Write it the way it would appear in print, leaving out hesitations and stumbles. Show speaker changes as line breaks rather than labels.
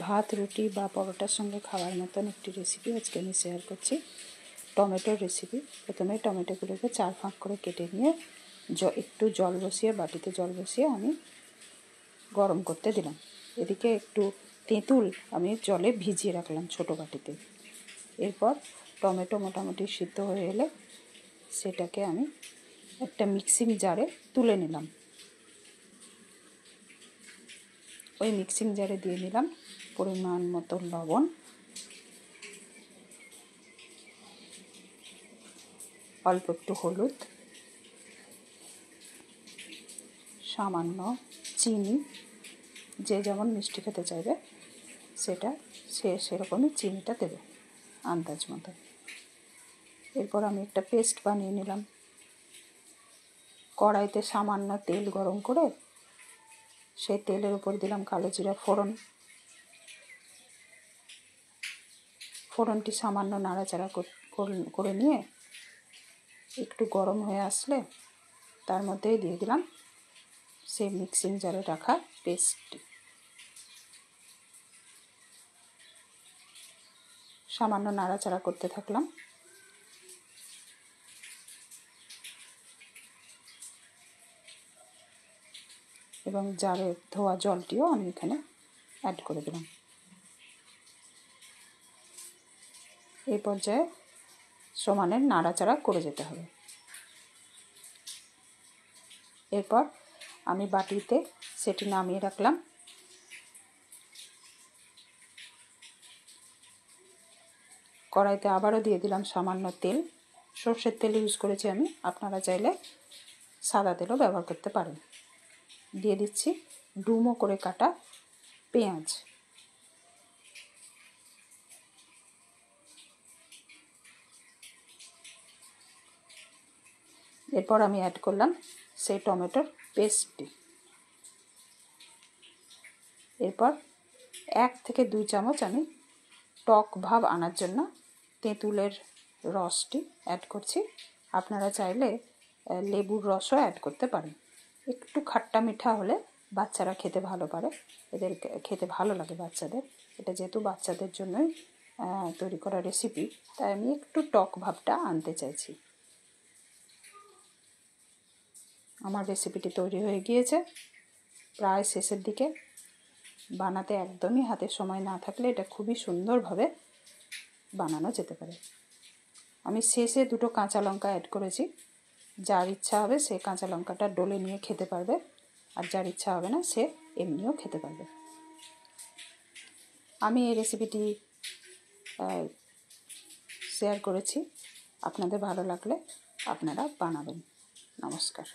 ভাত, রুটি বা পরোটার সঙ্গে খাওয়ার মতন একটি রেসিপি আজকে আমি শেয়ার করছি। টমেটোর রেসিপি। প্রথমে টমেটোগুলোকে 4 ফাঁক করে কেটে নিয়ে একটু জল বসিয়ে, বাটিতে জল বসিয়ে আমি গরম করতে দিলাম। এদিকে একটু তেঁতুল আমি জলে ভিজিয়ে রাখলাম ছোটো বাটিতে। এরপর টমেটো মোটামুটি সিদ্ধ হয়ে এলে সেটাকে আমি একটা মিক্সিং জারে তুলে নিলাম। ওই মিক্সিং জারে দিয়ে নিলাম পরিমাণ মতো লবণ, অল্প একটু হলুদ, সামান্য চিনি। যে যেমন মিষ্টি খেতে চাইবে সেরকমই চিনিটা দেবে আন্দাজ মতো। এরপর আমি একটা পেস্ট বানিয়ে নিলাম। কড়াইতে সামান্য তেল গরম করে সেই তেলের উপর দিলাম কালো জিরা ফোড়ন। ফোড়নটি সামান্য নাড়াচাড়া করে নিয়ে একটু গরম হয়ে আসলে তার মধ্যেই দিয়ে দিলাম সেই মিক্সিং জারে রাখা পেস্টটি। সামান্য নাড়াচাড়া করতে থাকলাম। এবং জারে ধোয়া জলটিও আমি এখানে অ্যাড করে দিলাম। এই পর্যায়ে সমানে নাড়াচাড়া করে যেতে হবে। এরপর আমি বাটিতে সেটি নামিয়ে রাখলাম। কড়াইতে আবারও দিয়ে দিলাম সামান্য তেল। সর্ষের তেল ইউজ করেছি আমি, আপনারা চাইলে সাদা তেলও ব্যবহার করতে পারেন। দিয়ে দিচ্ছি ডুমো করে কাটা পেঁয়াজ। এরপর আমি অ্যাড করলাম সেই টমেটোর পেস্টটি। এরপর 1 থেকে 2 চামচ আমি টক ভাব আনার জন্য তেঁতুলের রসটি অ্যাড করছি। আপনারা চাইলে লেবুর রসও অ্যাড করতে পারেন। একটু খাট্টা মিঠা হলে বাচ্চারা খেতে ভালো পারে, এদের খেতে ভালো লাগে বাচ্চাদের। এটা যেহেতু বাচ্চাদের জন্যই তৈরি করা রেসিপি, তাই আমি একটু টক ভাবটা আনতে চাইছি। আমার রেসিপিটি তৈরি হয়ে গিয়েছে, প্রায় শেষের দিকে। বানাতে একদমই হাতে সময় না থাকলে এটা খুবই সুন্দরভাবে বানানো যেতে পারে। আমি শেষে 2টো কাঁচা লঙ্কা অ্যাড করেছি। যার ইচ্ছা হবে সে কাঁচা লঙ্কাটা ডলে নিয়ে খেতে পারবে, আর যার ইচ্ছা হবে না সে এমনিও খেতে পারবে। আমি এই রেসিপিটি শেয়ার করেছি, আপনাদের ভালো লাগলে আপনারা বানাবেন। নমস্কার।